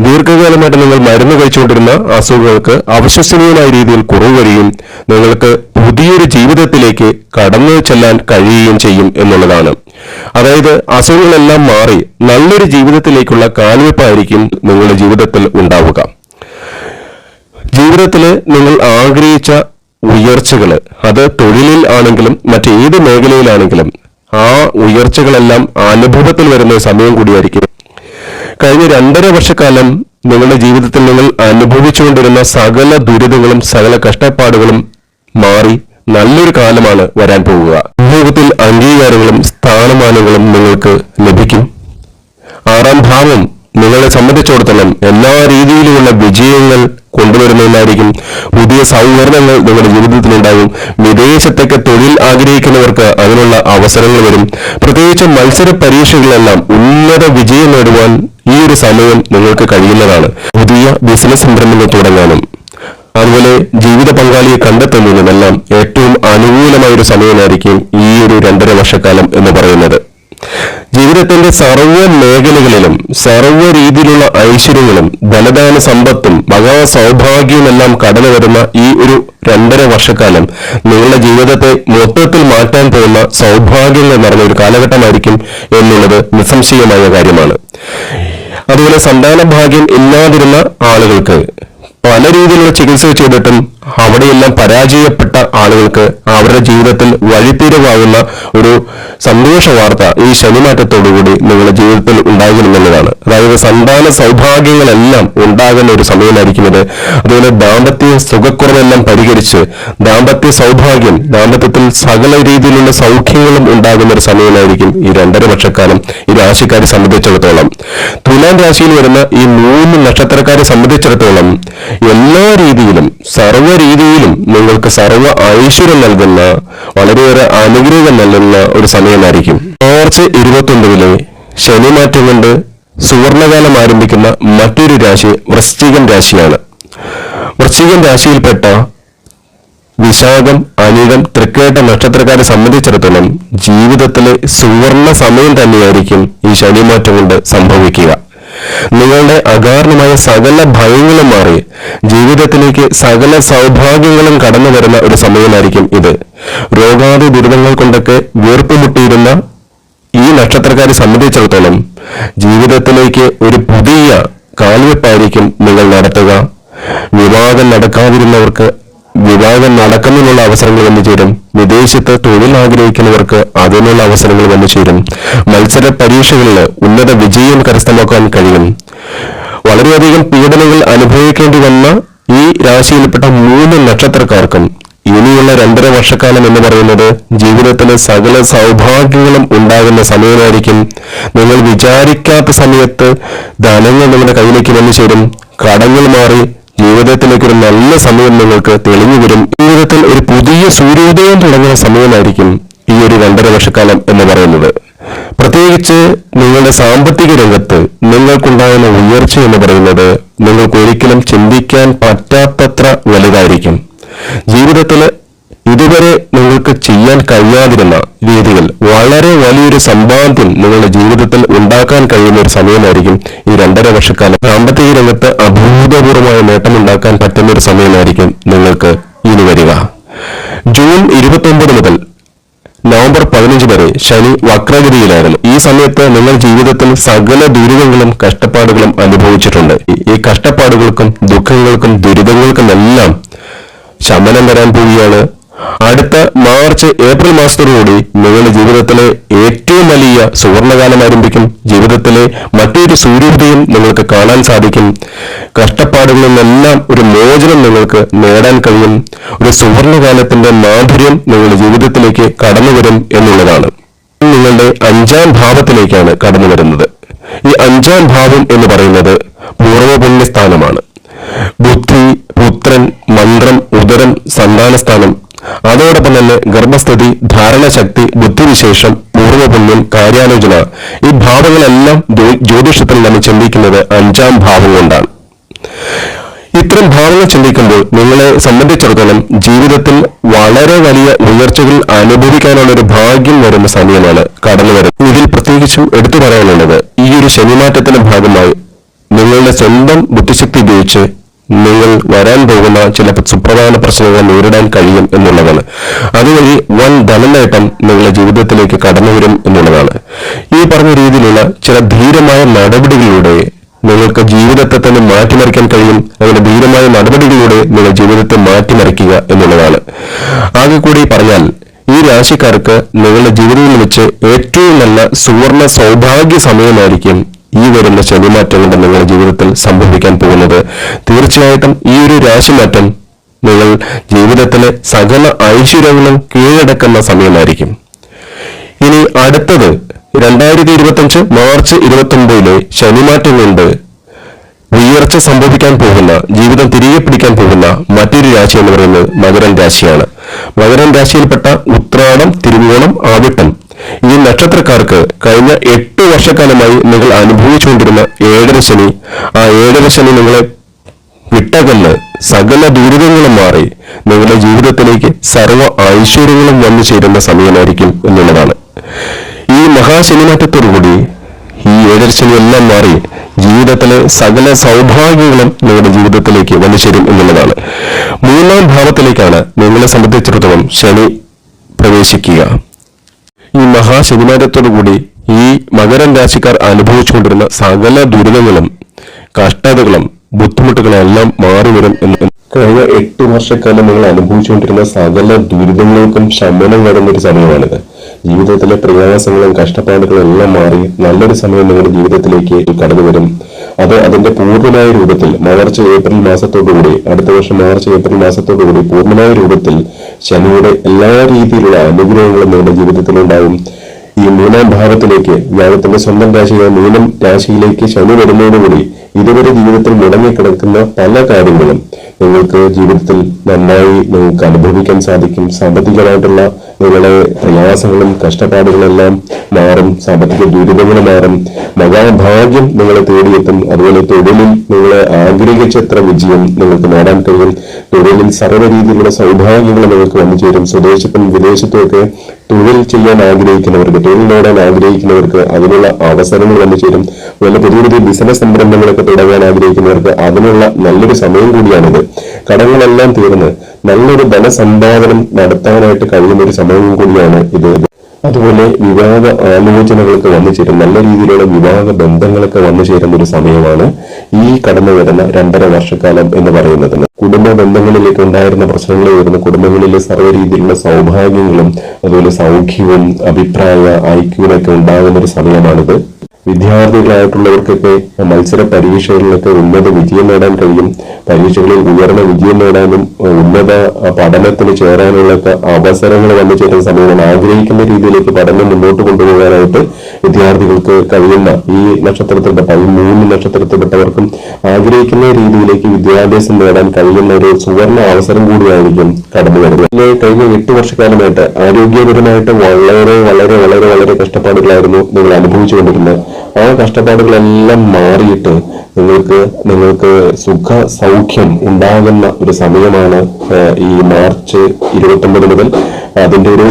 ദീർഘകാലമായിട്ട് നിങ്ങൾ മരുന്ന് കഴിച്ചുകൊണ്ടിരുന്ന അസുഖങ്ങൾക്ക് അവിശ്വസനീയമായ രീതിയിൽ കുറവ് വരികയും നിങ്ങൾക്ക് പുതിയൊരു ജീവിതത്തിലേക്ക് കടന്നു ചെല്ലാൻ കഴിയുകയും ചെയ്യും എന്നുള്ളതാണ്. അതായത് അസുഖങ്ങളെല്ലാം മാറി നല്ലൊരു ജീവിതത്തിലേക്കുള്ള കാൽവെപ്പായിരിക്കും നിങ്ങളുടെ ജീവിതത്തിൽ ഉണ്ടാവുക. ജീവിതത്തിൽ നിങ്ങൾ ആഗ്രഹിച്ച ഉയർച്ചകള്, അത് തൊഴിലിൽ ആണെങ്കിലും മറ്റേത് മേഖലയിലാണെങ്കിലും ആ ഉയർച്ചകളെല്ലാം അനുഭവത്തിൽ വരുന്ന സമയം കൂടിയായിരിക്കും. കഴിഞ്ഞ 2.5 വർഷക്കാലം നിങ്ങളുടെ ജീവിതത്തിൽ നിങ്ങൾ അനുഭവിച്ചുകൊണ്ടിരുന്ന സകല ദുരിതങ്ങളും സകല കഷ്ടപ്പാടുകളും മാറി നല്ലൊരു കാലമാണ് വരാൻ പോവുക. സമൂഹത്തിൽ അംഗീകാരങ്ങളും സ്ഥാനമാനങ്ങളും നിങ്ങൾക്ക് ലഭിക്കും. 6ാം ഭാവം നിങ്ങളെ സംബന്ധിച്ചിടത്തോളം എല്ലാ രീതിയിലുമുള്ള വിജയങ്ങൾ കൊണ്ടുവരുന്നതിനായിരിക്കും. പുതിയ സൗകര്യങ്ങൾ നിങ്ങളുടെ ജീവിതത്തിലുണ്ടാകും. വിദേശത്തേക്ക് തൊഴിൽ ആഗ്രഹിക്കുന്നവർക്ക് അതിനുള്ള അവസരങ്ങൾ വരും. പ്രത്യേകിച്ച് മത്സര പരീക്ഷകളിലെല്ലാം ഉന്നത വിജയം നേടുവാൻ ഈ ഒരു സമയം നിങ്ങൾക്ക് കഴിയുന്നതാണ്. പുതിയ ബിസിനസ് സംരംഭങ്ങൾ തുടങ്ങാനും അതുപോലെ ജീവിത പങ്കാളിയെ കണ്ടെത്തുന്നതിനുമെല്ലാം ഏറ്റവും അനുകൂലമായ ഒരു സമയമായിരിക്കും ഈ ഒരു 2.5 വർഷക്കാലം എന്ന് പറയുന്നത്. ജീവിതത്തിന്റെ സർവ്വ മേഖലകളിലും സർവ്വ രീതിയിലുള്ള ഐശ്വര്യങ്ങളും ധനദാന സമ്പത്തും മഹാസൗഭാഗ്യവുമെല്ലാം കടന്നു വരുന്ന ഈ ഒരു 2.5 വർഷക്കാലം നിങ്ങളുടെ ജീവിതത്തെ മൊത്തത്തിൽ മാറ്റാൻ പോകുന്ന സൗഭാഗ്യങ്ങൾ നിറഞ്ഞ ഒരു കാലഘട്ടമായിരിക്കും എന്നുള്ളത് നിസ്സംശയമായ കാര്യമാണ്. അതുപോലെ സന്താന ഭാഗ്യം ഇല്ലാതിരുന്ന ആളുകൾക്ക് പല രീതിയിലുള്ള ചികിത്സ ചെയ്തിട്ടും അവിടെയെല്ലാം പരാജയപ്പെട്ട ആളുകൾക്ക് അവരുടെ ജീവിതത്തിൽ വഴിത്തിരിവാകുന്ന ഒരു സന്തോഷ വാർത്ത ഈ ശനിമാറ്റത്തോടുകൂടി നിങ്ങളുടെ ജീവിതത്തിൽ ഉണ്ടാകുമെന്നുള്ളതാണ്. അതായത് സന്താന സൗഭാഗ്യങ്ങളെല്ലാം ഉണ്ടാകുന്ന ഒരു സമയമായിരിക്കും ഇത്. അതുപോലെ ദാമ്പത്യ സുഖക്കുറവെല്ലാം പരിഹരിച്ച് ദാമ്പത്യ സൗഭാഗ്യം, ദാമ്പത്യത്തിൽ സകല രീതിയിലുള്ള സൗഖ്യങ്ങളും ഉണ്ടാകുന്ന ഒരു സമയമായിരിക്കും ഈ 2.5 വർഷക്കാലം ഈ രാശിക്കാരെ സംബന്ധിച്ചിടത്തോളം. തുലാം രാശിയിൽ വരുന്ന ഈ 3 നക്ഷത്രക്കാരെ സംബന്ധിച്ചിടത്തോളം എല്ലാ രീതിയിലും സർവ്വ രീതിയിലും നിങ്ങൾക്ക് സർവ്വ ഐശ്വര്യം നൽകുന്ന, വളരെയേറെ അനുഗ്രഹം നൽകുന്ന ഒരു സമയമായിരിക്കും. മാർച്ച് 29 ശനിമാറ്റം കൊണ്ട് സുവർണകാലം ആരംഭിക്കുന്ന മറ്റൊരു രാശി വൃശ്ചികം രാശിയാണ്. വൃശ്ചികം രാശിയിൽപ്പെട്ട വിശാഖം, അനിഴം, തൃക്കേട്ട നക്ഷത്രക്കാരെ സംബന്ധിച്ചിടത്തോളം ജീവിതത്തിലെ സുവർണ സമയം തന്നെയായിരിക്കും ഈ ശനിമാറ്റം കൊണ്ട് സംഭവിക്കുക. നിങ്ങളുടെ അകാരണമായ സകല ഭയങ്ങളും മാറി ജീവിതത്തിലേക്ക് സകല സൗഭാഗ്യങ്ങളും കടന്നു വരുന്ന ഒരു സമയമായിരിക്കും ഇത്. രോഗാതി ദുരിതങ്ങൾ കൊണ്ടൊക്കെ വീർപ്പുമുട്ടിയിരുന്ന ഈ നക്ഷത്രക്കാരെ സംബന്ധിച്ചിടത്തോളം ജീവിതത്തിലേക്ക് ഒരു പുതിയ കാൽവെപ്പായിരിക്കും നിങ്ങൾ നടത്തുക. വിവാഹം നടക്കാതിരുന്നവർക്ക് വിവാഹം നടക്കുന്നതിനുള്ള അവസരങ്ങൾ വന്നു ചേരും. വിദേശത്ത് തൊഴിൽ ആഗ്രഹിക്കുന്നവർക്ക് അതിനുള്ള അവസരങ്ങൾ വന്നു ചേരും. മത്സര പരീക്ഷകളിൽ ഉന്നത വിജയം കരസ്ഥമാക്കാൻ കഴിയും. വളരെയധികം പീഡനങ്ങൾ അനുഭവിക്കേണ്ടി വന്ന ഈ രാശിയിൽപ്പെട്ട 3 നക്ഷത്രക്കാർക്കും ഇനിയുള്ള 2.5 വർഷക്കാലം എന്ന് പറയുന്നത് ജീവിതത്തിലെ സകല സൗഭാഗ്യങ്ങളും ഉണ്ടാകുന്ന സമയമായിരിക്കും. നിങ്ങൾ വിചാരിക്കാത്ത സമയത്ത് ധനങ്ങൾ നിങ്ങളുടെ കയ്യിലേക്ക് വന്നു ചേരും. കടങ്ങൾ മാറി ജീവിതത്തിലേക്ക് ഒരു നല്ല സമയം നിങ്ങൾക്ക് തെളിഞ്ഞു വരും. ജീവിതത്തിൽ ഒരു പുതിയ സൂര്യോദയം തുടങ്ങുന്ന സമയമായിരിക്കും ഈ ഒരു 2.5 വർഷക്കാലം എന്ന് പറയുന്നത്. പ്രത്യേകിച്ച് നിങ്ങളുടെ സാമ്പത്തിക രംഗത്ത് നിങ്ങൾക്കുണ്ടാകുന്ന ഉയർച്ച എന്ന് പറയുന്നത് നിങ്ങൾക്ക് ഒരിക്കലും ചിന്തിക്കാൻ പറ്റാത്തത്ര വലുതായിരിക്കും. ജീവിതത്തിൽ ഇതുവരെ നിങ്ങൾക്ക് ചെയ്യാൻ കഴിയാതിരുന്ന രീതിയിൽ വളരെ വലിയൊരു സമ്പാദ്യം നിങ്ങളുടെ ജീവിതത്തിൽ ഉണ്ടാക്കാൻ കഴിയുന്ന ഒരു സമയമായിരിക്കും ഈ 2.5 വർഷക്കാലം. സാമ്പത്തിക രംഗത്ത് അഭൂതപൂർവമായ നേട്ടമുണ്ടാക്കാൻ പറ്റുന്ന ഒരു സമയമായിരിക്കും നിങ്ങൾക്ക് ഇനി വരിക. ജൂൺ 29 മുതൽ നവംബർ 15 വരെ ശനി വക്രഗതിയിലായിരുന്നു. ഈ സമയത്ത് നിങ്ങൾ ജീവിതത്തിൽ സകല ദുരിതങ്ങളും കഷ്ടപ്പാടുകളും അനുഭവിച്ചിട്ടുണ്ട്. ഈ കഷ്ടപ്പാടുകൾക്കും ദുഃഖങ്ങൾക്കും ദുരിതങ്ങൾക്കും എല്ലാം ശമനം വരാൻ പോവുകയാണ്. അടുത്ത മാർച്ച് ഏപ്രിൽ മാസത്തോടുകൂടി നിങ്ങളുടെ ജീവിതത്തിലെ ഏറ്റവും വലിയ സുവർണകാലം ആരംഭിക്കും. ജീവിതത്തിലെ മറ്റൊരു സൂര്യോദയം നിങ്ങൾക്ക് കാണാൻ സാധിക്കും. കഷ്ടപ്പാടുകളിൽ നിന്നെല്ലാം ഒരു മോചനം നിങ്ങൾക്ക് നേടാൻ കഴിയും. ഒരു സുവർണകാലത്തിന്റെ മാധുര്യം നിങ്ങളുടെ ജീവിതത്തിലേക്ക് കടന്നു വരും എന്നുള്ളതാണ്. നിങ്ങളുടെ 5ാം ഭാവത്തിലേക്കാണ് കടന്നു വരുന്നത്. ഈ 5ാം ഭാവം എന്ന് പറയുന്നത് പൂർവ്വപുണ്യസ്ഥാനമാണ്. ബുദ്ധി, പുത്രൻ, മന്ത്രം, ഉദരം, സന്താനസ്ഥാനം, അതോടൊപ്പം തന്നെ ഗർഭസ്ഥിതി, ധാരണശക്തി, ബുദ്ധിവിശേഷം, പൂർവ്വപുണ്യം, കാര്യാലോചന, ഈ ഭാവങ്ങളെല്ലാം ജ്യോതിഷത്തിൽ നമ്മൾ ചിന്തിക്കുന്നത് 5ാം ഭാവം കൊണ്ടാണ്. ഇത്തരം ഭാവങ്ങൾ ചിന്തിക്കുമ്പോൾ നിങ്ങളെ സംബന്ധിച്ചിടത്തോളം ജീവിതത്തിൽ വളരെ വലിയ ഉയർച്ചകൾ അനുഭവിക്കാനുള്ള ഒരു ഭാഗ്യം വരുന്ന സമയമാണ് കടന്നു വരുന്നത്. ഇതിൽ പ്രത്യേകിച്ചും എടുത്തു പറയാനുള്ളത് ഈ ഒരു ശനിമാറ്റത്തിന്റെ ഭാഗമായി നിങ്ങളുടെ സ്വന്തം ബുദ്ധിശക്തി ഉപയോഗിച്ച് നിങ്ങൾ വരാൻ പോകുന്ന ചില സുപ്രധാന പ്രശ്നങ്ങൾ നേരിടാൻ കഴിയും എന്നുള്ളതാണ്. അതുവഴി വൻ ധനനേട്ടം നിങ്ങളുടെ ജീവിതത്തിലേക്ക് കടന്നു വരും എന്നുള്ളതാണ്. ഈ പറഞ്ഞ രീതിയിലുള്ള ചില ധീരമായ നടപടികളിലൂടെ നിങ്ങൾക്ക് ജീവിതത്തെ തന്നെ മാറ്റിമറിക്കാൻ കഴിയും. അങ്ങനെ ധീരമായ നടപടികളിലൂടെ നിങ്ങൾ ജീവിതത്തെ മാറ്റിമറിക്കുക എന്നുള്ളതാണ്. ആകെ കൂടി പറഞ്ഞാൽ ഈ രാശിക്കാർക്ക് നിങ്ങളുടെ ജീവിതത്തിൽ വെച്ച് ഏറ്റവും നല്ല സുവർണ സൗഭാഗ്യ സമയമായിരിക്കും ഈ വരുന്ന ശനിമാറ്റങ്ങളുടെ നിങ്ങളുടെ ജീവിതത്തിൽ സംഭവിക്കാൻ പോകുന്നത്. തീർച്ചയായിട്ടും ഈ ഒരു രാശിമാറ്റം നിങ്ങൾ ജീവിതത്തിലെ സകല ഐശ്വര്യങ്ങളും കീഴടക്കുന്ന സമയമായിരിക്കും. ഇനി അടുത്തത് 2025 മാർച്ച് 29 ശനിമാറ്റം കൊണ്ട് ഉയർച്ച സംഭവിക്കാൻ പോകുന്ന, ജീവിതം തിരികെ പിടിക്കാൻ പോകുന്ന മറ്റൊരു രാശി എന്ന് പറയുന്നത് മകരം രാശിയാണ്. മകരം രാശിയിൽപ്പെട്ട ഉത്രാടം, തിരുവോണം, ആവിട്ടം ഈ നക്ഷത്രക്കാർക്ക് കഴിഞ്ഞ 8 വർഷക്കാലമായി നിങ്ങൾ അനുഭവിച്ചുകൊണ്ടിരുന്ന 7.5 ശനി, ആ 7.5 ശനി നിങ്ങളെ വിട്ടകന്ന് സകല ദുരിതങ്ങളും മാറി നിങ്ങളുടെ ജീവിതത്തിലേക്ക് സർവ്വ ഐശ്വര്യങ്ങളും വന്നു ചേരുന്ന സമയമായിരിക്കും എന്നുള്ളതാണ്. ഈ മഹാശനിമാറ്റത്തോടുകൂടി ഈ 7.5 ശനി എല്ലാം മാറി ജീവിതത്തിലെ സകല സൗഭാഗ്യങ്ങളും നിങ്ങളുടെ ജീവിതത്തിലേക്ക് വന്നു ചേരും എന്നുള്ളതാണ്. 3ാം ഭാവത്തിലേക്കാണ് നിങ്ങളെ സംബന്ധിച്ചിടത്തോളം ശനി പ്രവേശിക്കുക. ഈ മഹാശനിമാറ്റത്തോടുകൂടി ഈ മകരം രാശിക്കാർ അനുഭവിച്ചുകൊണ്ടിരുന്ന സകല ദുരിതങ്ങളും കഷ്ടതകളും ബുദ്ധിമുട്ടുകളും എല്ലാം മാറിവരും എന്ന് കഴിഞ്ഞ 8 വർഷക്കാലം നിങ്ങൾ അനുഭവിച്ചുകൊണ്ടിരുന്ന സകല ദുരിതങ്ങൾക്കും ശമനം വരുന്ന ഒരു സമയമാണിത്. ജീവിതത്തിലെ പ്രയാസങ്ങളും കഷ്ടപ്പാടുകളും എല്ലാം മാറി നല്ലൊരു സമയം നിങ്ങളുടെ ജീവിതത്തിലേക്ക് കടന്നു വരും. അത് അതിന്റെ പൂർണ്ണമായ രൂപത്തിൽ മാർച്ച് ഏപ്രിൽ മാസത്തോടുകൂടി, അടുത്ത വർഷം മാർച്ച് ഏപ്രിൽ മാസത്തോടുകൂടി പൂർണ്ണമായ രൂപത്തിൽ ശനിയുടെ എല്ലാ രീതിയിലുള്ള അനുഗ്രഹങ്ങളും നിങ്ങളുടെ ജീവിതത്തിൽ ഉണ്ടാവും. ഈ 3ാം ഭാവത്തിലേക്ക്, വ്യാഴത്തിന്റെ സ്വന്തം രാശിയായ മീനം രാശിയിലേക്ക് ശനി വരുന്നതോടുകൂടി ഇതുവരെ ജീവിതത്തിൽ മുടങ്ങിക്കിടക്കുന്ന പല കാര്യങ്ങളും നിങ്ങൾക്ക് ജീവിതത്തിൽ നന്നായി നിങ്ങൾക്ക് അനുഭവിക്കാൻ സാധിക്കും. സാമ്പത്തികമായിട്ടുള്ള നിങ്ങളുടെ പ്രയാസങ്ങളും കഷ്ടപ്പാടുകളെല്ലാം മാറും. സാമ്പത്തിക ദുരിതങ്ങൾ മാറും. മഹാഭാഗ്യം നിങ്ങളെ തേടിയെത്തും. അതുപോലെ തൊഴിലിൽ നിങ്ങളെ ആഗ്രഹിച്ചത്ര വിജയം നിങ്ങൾക്ക് നേടാൻ കഴിയും. തൊഴിലിൽ സർവ്വ രീതിയിലുള്ള സൗഭാഗ്യങ്ങൾ നിങ്ങൾക്ക് വന്നു ചേരും. സ്വദേശത്തും വിദേശത്തും ഒക്കെ തൊഴിൽ ചെയ്യാൻ ആഗ്രഹിക്കുന്നവർക്ക്, തൊഴിൽ നേടാൻ ആഗ്രഹിക്കുന്നവർക്ക് അതിനുള്ള അവസരങ്ങൾ വന്നു ചേരും. അതുപോലെ പുതിയ പുതിയ ബിസിനസ് സംരംഭങ്ങളൊക്കെ തുടങ്ങാൻ ആഗ്രഹിക്കുന്നവർക്ക് അതിനുള്ള നല്ലൊരു സമയം കൂടിയാണിത്. കടങ്ങളെല്ലാം തീർന്ന് നല്ലൊരു ധനസമ്പാദനം നടത്താനായിട്ട് കഴിയുന്ന ഒരു സമയം കൂടിയാണ് ഇത്. അതുപോലെ വിവാഹ ആലോചനകൾക്ക് വന്നു ചേരും. നല്ല രീതിയിലുള്ള വിവാഹ ബന്ധങ്ങളൊക്കെ വന്നു ചേരുന്ന ഒരു സമയമാണ് ഈ കടന്നു വരുന്ന 2.5 വർഷക്കാലം എന്ന് പറയുന്നത്. കുടുംബ ബന്ധങ്ങളിലേക്ക് ഉണ്ടായിരുന്ന പ്രശ്നങ്ങൾ വരുന്ന കുടുംബങ്ങളിലെ സർവ്വ രീതിയിലുള്ള സൗഭാഗ്യങ്ങളും അതുപോലെ സൗഖ്യവും അഭിപ്രായ ഐക്യവും ഒക്കെ ഉണ്ടാകുന്ന ഒരു സമയമാണിത്. വിദ്യാർത്ഥികളായിട്ടുള്ളവർക്കൊക്കെ മത്സര പരീക്ഷകളിലൊക്കെ ഉന്നത വിജയം നേടാൻ കഴിയും. പരീക്ഷകളിൽ ഉയർന്ന വിജയം നേടാനും ഉന്നത പഠനത്തിന് ചേരാനുള്ളൊക്കെ അവസരങ്ങൾ വന്നു ചേരുന്ന സമയമാണ്. ആഗ്രഹിക്കുന്ന രീതിയിലേക്ക് പഠനം മുന്നോട്ട് കൊണ്ടുപോകാനായിട്ട് വിദ്യാർത്ഥികൾക്ക് കഴിയുന്ന ഈ നക്ഷത്രത്തിൽപ്പെട്ട ഈ 3 നക്ഷത്രത്തിൽപ്പെട്ടവർക്കും ആഗ്രഹിക്കുന്ന രീതിയിലേക്ക് വിദ്യാഭ്യാസം നേടാൻ കഴിയുന്ന ഒരു സുവർണ അവസരം കൂടിയായിരിക്കും കടന്നു വരുന്നത്. കഴിഞ്ഞ 8 വർഷക്കാലമായിട്ട് ആരോഗ്യപരമായിട്ട് വളരെ വളരെ വളരെ വളരെ കഷ്ടപ്പാടുകളായിരുന്നു നിങ്ങൾ അനുഭവിച്ചുകൊണ്ടിരുന്നത്. ആ കഷ്ടപ്പാടുകളെല്ലാം മാറിയിട്ട് നിങ്ങൾക്ക് സുഖ സൗഖ്യം ഉണ്ടാകുന്ന ഒരു സമയമാണ് ഈ മാർച്ച് 29 മുതൽ. അതിന്റെ ഒരു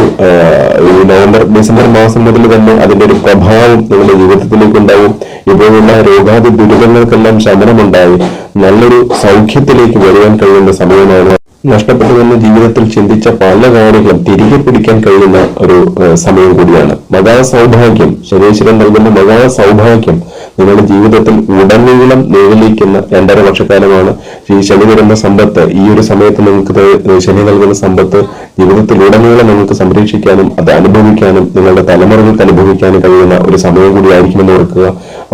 ഈ നവംബർ ഡിസംബർ മാസം മുതൽ തന്നെ അതിന്റെ ഒരു പ്രഭാവം നിങ്ങളുടെ ജീവിതത്തിലേക്ക് ഉണ്ടാവും. ഇപ്പോഴുള്ള രോഗാതി ദുരിതങ്ങൾക്കെല്ലാം ശമനമുണ്ടായി നല്ലൊരു സൗഖ്യത്തിലേക്ക് വരുവാൻ കഴിയുന്ന സമയമാണ്. നഷ്ടപ്പെട്ടുവെന്ന ജീവിതത്തിൽ ചിന്തിച്ച പല കാര്യങ്ങളും തിരികെ പിടിക്കാൻ കഴിയുന്ന ഒരു സമയം കൂടിയാണ്. മഹാസൗഭാഗ്യം, ശനീശ്വരൻ നൽകുന്ന മഹാസൗഭാഗ്യം നിങ്ങളുടെ ജീവിതത്തിൽ ഉടനീളം നിഴലിക്കുന്ന 2.5 വർഷക്കാലമാണ്. ഈ ശനി തരുന്ന സമ്പത്ത്, ഈ ഒരു സമയത്ത് നിങ്ങൾക്ക് ശനി നൽകുന്ന സമ്പത്ത് ജീവിതത്തിൽ ഉടനീളം നിങ്ങൾക്ക് സംരക്ഷിക്കാനും അത് അനുഭവിക്കാനും നിങ്ങളുടെ തലമുറകൾക്ക് അനുഭവിക്കാനും കഴിയുന്ന ഒരു സമയം കൂടി ആയിരിക്കുമെന്ന് ഓർക്കുക.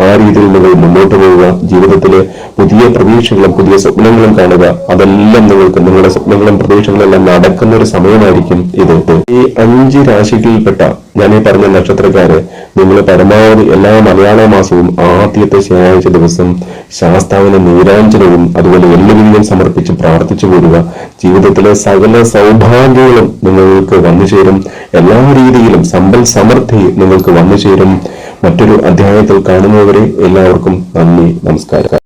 ആ രീതിയിൽ നിങ്ങൾ മുന്നോട്ട് പോവുക. ജീവിതത്തിലെ പുതിയ പ്രതീക്ഷകളും പുതിയ സ്വപ്നങ്ങളും കാണുക. അതെല്ലാം നിങ്ങൾക്ക് നിങ്ങളുടെ സ്വപ്നങ്ങളും പ്രതീക്ഷകളെല്ലാം നടക്കുന്ന ഒരു സമയമായിരിക്കും ഇത്. ഈ 5 രാശികളിൽപ്പെട്ട ഞാൻ ഈ പറഞ്ഞ നക്ഷത്രക്കാര് നിങ്ങൾ പരമാവധി എല്ലാ മലയാള മാസവും ആദ്യത്തെ ശനിയാഴ്ച ദിവസം ശാസ്താവിന് നീരാഞ്ജനവും അതുപോലെ എള്ളുവിരിയും സമർപ്പിച്ച് പ്രാർത്ഥിച്ചു പോരുക. ജീവിതത്തിലെ സകല സൗഭാഗ്യങ്ങളും നിങ്ങൾക്ക് വന്നു ചേരും. എല്ലാ രീതിയിലും സമ്പൽ സമൃദ്ധി നിങ്ങൾക്ക് വന്നു ചേരും. മറ്റൊരു അധ്യായത്തിൽ കാണുന്നവരെ എല്ലാവർക്കും നന്ദി, നമസ്കാരം.